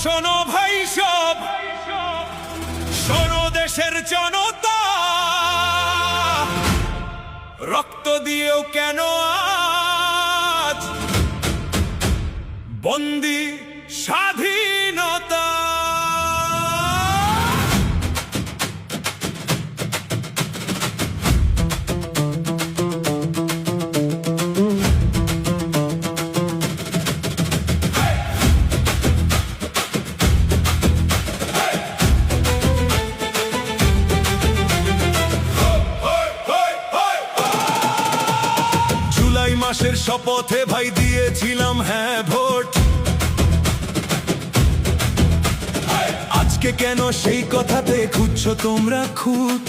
শোনো ভাই সব, শোনো দেশের জনতা, রক্ত দিয়েও কেন আজ বন্দি স্বাধীনতা। মাসের শপথে ভাই দিয়েছিলাম হ্যাঁ ভোট, আজকে কেন সেই কথাতে খুঁজছো তোমরা খুঁত?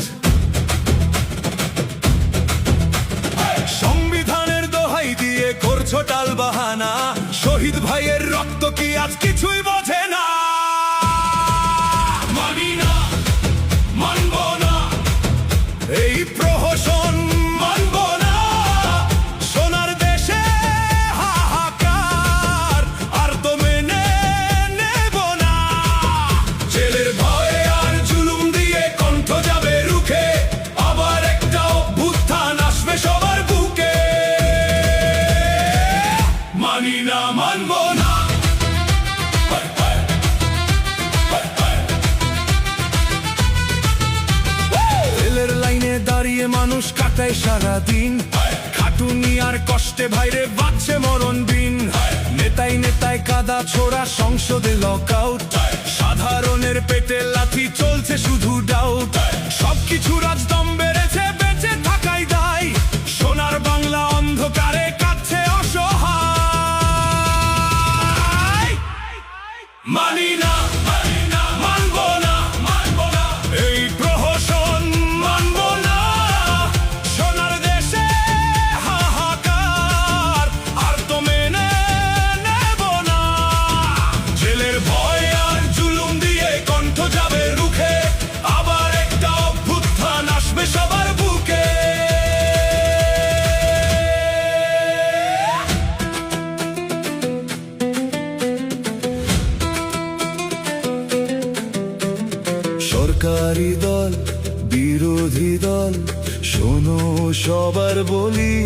সংবিধানের দোহাই দিয়ে করছো টাল বাহানা, শহীদ ভাইয়ের রক্ত কি আজ কিছুই বোঝে না? মানি না, মানব না এই প্রহসন, মানব না সোনার দেশে হাহাকার, আর তো মেনে নেব না। জেলের ভয়ে আর জুলুম দিয়ে কণ্ঠ যাবে রুখে, আবার একটা অভ্যুত্থান আসবে সবার বুকে। মানি না, মানব না। রেলের লাইনে দাঁড়িয়ে মানুষ কাটায় সারাদিন, খাটুনি আর কষ্টে ভাইরে বাঁচছে মরণ দিন। নেতায় নেতায় কাদা ছোড়া, সংসদে লকআউট, সাধারণের পেটে লাথি চলছে শুধু ডাউট। সবকিছু রাজদম বেড়েছে, বেঁচে থাকাই দায়, সোনার বাংলা অন্ধকারে কাটছে অসহায়। মানি না, মানি না, মানব না, মানব না এই প্রহসন, মানব না সোনার দেশে হাহাকার, আর তো মেনে নেব না। জেলের ভয় আর জুলুম দিয়ে কণ্ঠ যাবে রুখে, আবার একটা অভ্যুত্থান আসবে সবার বুকে। সরকারি দল, বিরোধী দল, শোনো সবার বলি,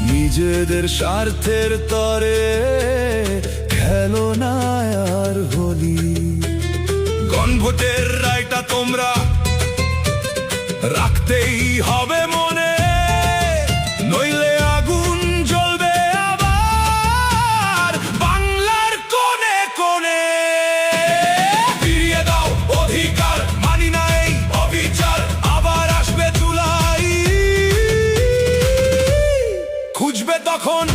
নিজেদের স্বার্থের তরে খেলো না আর হোলি। গণভোটের রায়টা তোমরা রাখতেই হবে মনে, নইলে আগুন জ্বলবে আবার বাংলার কোণে কোণে। ফিরিয়ে দাও অধিকার, মানি না এই অবিচার, আবার আসবে জুলাই, খুঁজবে তখন